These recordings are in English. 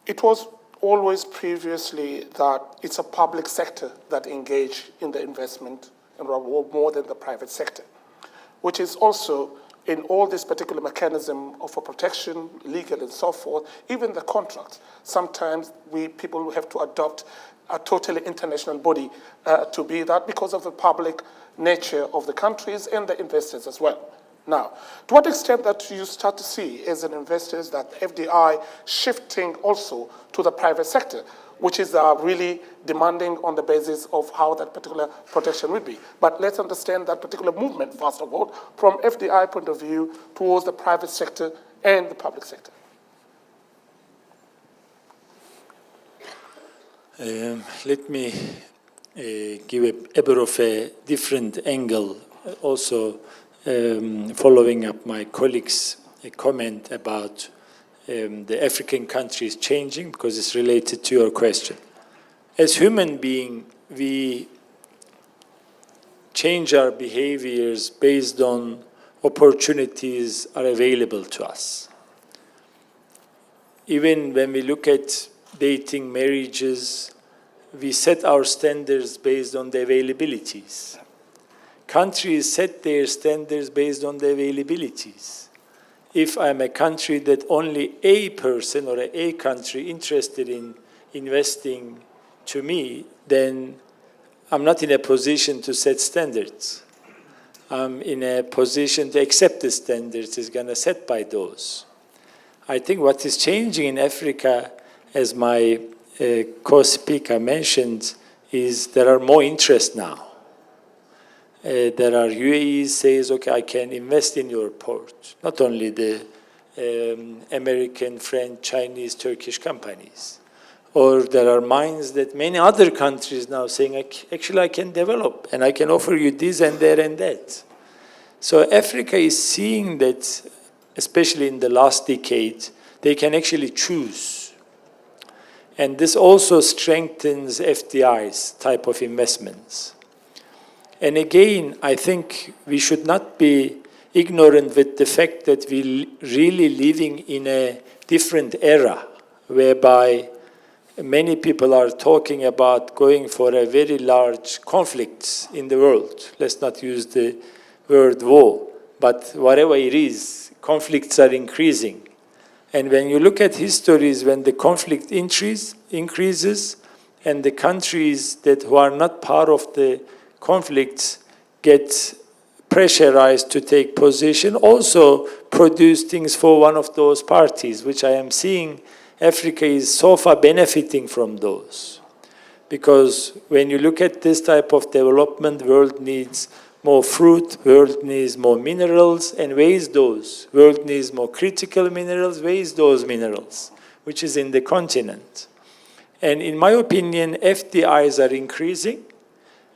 It was always previously that it's a public sector that engage in the investment and more than the private sector, which is also in all this particular mechanism of protection, legal and so forth, even the contracts. Sometimes people have to adopt a totally international body to be that because of the public nature of the countries and the investors as well. Now, to what extent that you start to see as an investors that FDI shifting also to the private sector, which is really demanding on the basis of how that particular protection will be. But let's understand that particular movement, first of all, from FDI point of view towards the private sector and the public sector. Let me give a bit of a different angle, also following up my colleague's comment about the African countries changing, because it's related to your question. As human beings, we change our behaviors based on opportunities are available to us. Even when we look at dating, marriages, we set our standards based on the availabilities. Countries set their standards based on the availabilities. If I'm a country that only a person or a country interested in investing to me, then I'm not in a position to set standards. I'm in a position to accept the standards is going to set by those. I think what is changing in Africa, as my co-speaker mentioned, is there are more interest now. There are UAE says, okay, I can invest in your port. Not only the American, French, Chinese, Turkish companies. Or there are mines that many other countries now saying, actually I can develop and I can offer you this and that and that. So Africa is seeing that, especially in the last decade, they can actually choose. And this also strengthens FDI's type of investments. And again, I think we should not be ignorant with the fact that we're really living in a different era, whereby many people are talking about going for a very large conflict in the world. Let's not use the word war, but whatever it is, conflicts are increasing. And when you look at histories, when the conflict increases and the countries who are not part of the conflicts get pressurized to take position, also produce things for one of those parties, which I am seeing Africa is so far benefiting from those. Because when you look at this type of development, world needs more fruit, world needs more minerals, and where's those? World needs more critical minerals, where's those minerals? Which is in the continent. And in my opinion, FDIs are increasing,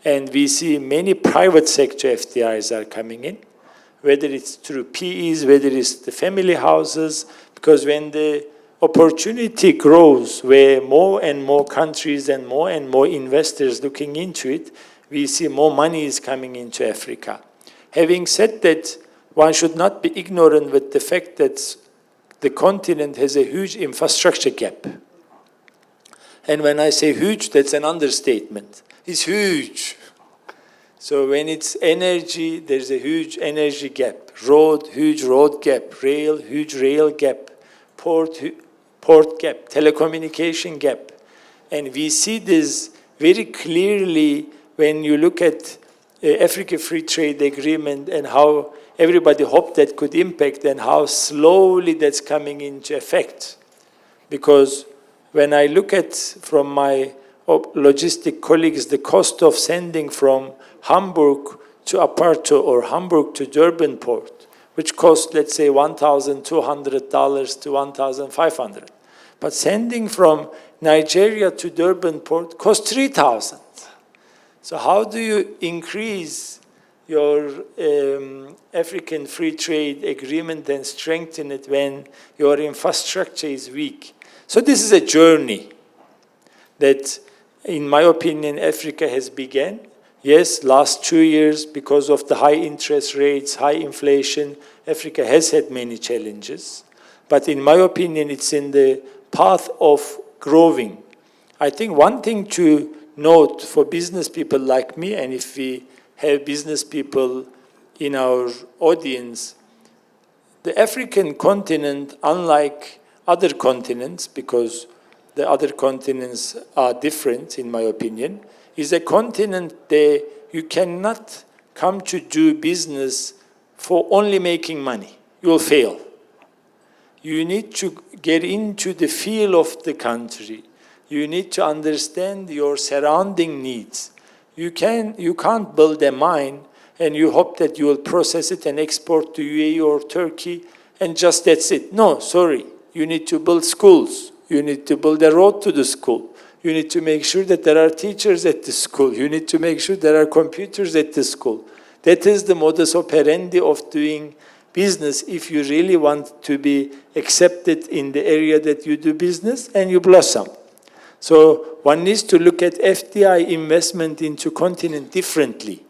and we see many private sector FDIs are coming in, whether it's through PEs, whether it's the family houses, because when the opportunity grows where more and more countries and more investors looking into it, we see more money is coming into Africa. Having said that, one should not be ignorant with the fact that the continent has a huge infrastructure gap. And when I say huge, that's an understatement. It's huge. So when it's energy, there's a huge energy gap. Road, huge road gap. Rail, huge rail gap. Port gap. Telecommunication gap. And we see this very clearly when you look at Africa Free Trade Agreement and how everybody hoped that could impact and how slowly that's coming into effect. Because when I look at, from my logistic colleagues, the cost of sending from Hamburg to Aparto or Hamburg to Durban port, which costs, let's say, $1,200 to $1,500. But sending from Nigeria to Durban port costs $3,000. So how do you increase your African Free Trade Agreement and strengthen it when your infrastructure is weak? So this is a journey that, in my opinion, Africa has begun. Yes, last 2 years, because of the high interest rates, high inflation, Africa has had many challenges. But in my opinion, it's in the path of growing. I think one thing to note for business people like me, and if we have business people in our audience, the African continent, unlike other continents, because the other continents are different, in my opinion, is a continent that you cannot come to do business for only making money. You will fail. You need to get into the feel of the country. You need to understand your surrounding needs. You can't build a mine and you hope that you will process it and export to UAE or Turkey and just that's it. No, sorry. You need to build schools. You need to build a road to the school. You need to make sure that there are teachers at the school. You need to make sure there are computers at the school. That is the modus operandi of doing business if you really want to be accepted in the area that you do business and you blossom. So one needs to look at FDI investment into continent differently.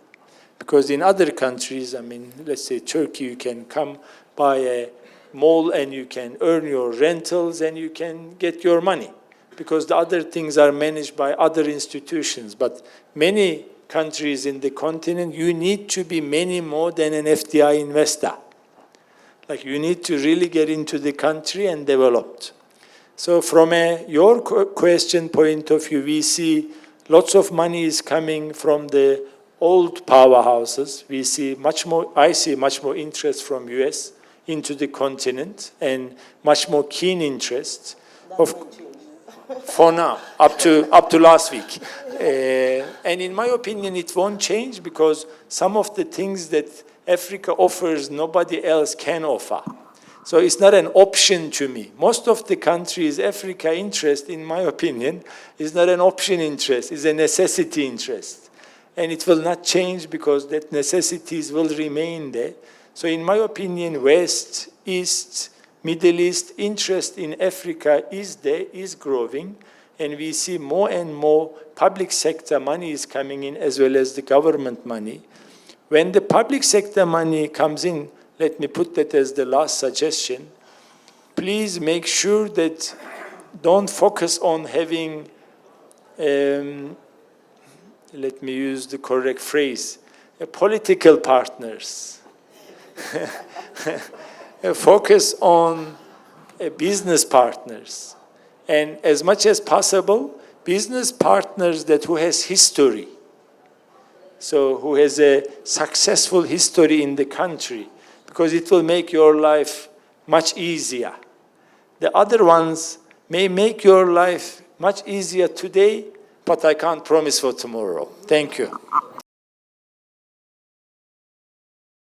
Because in other countries, I mean, let's say Turkey, you can come buy a mall and you can earn your rentals and you can get your money. Because the other things are managed by other institutions. But many countries in the continent, you need to be many more than an FDI investor. Like you need to really get into the country and develop. So from your question point of view, we see lots of money is coming from the old powerhouses. We see much more, I see much more interest from US into the continent and much more keen interest. For now, up to last week. And in my opinion, it won't change because some of the things that Africa offers, nobody else can offer. So it's not an option to me. Most of the countries, Africa interest, in my opinion, is not an option interest, it's a necessity interest. And it will not change because that necessities will remain there. So in my opinion, West, East, Middle East interest in Africa is there, is growing, and we see more and more public sector money is coming in as well as the government money. When the public sector money comes in, let me put that as the last suggestion, please make sure that don't focus on having, let me use the correct phrase, political partners. Focus on business partners. And as much as possible, business partners who has history. So who has a successful history in the country, because it will make your life much easier. The other ones may make your life much easier today, but I can't promise for tomorrow. Thank you.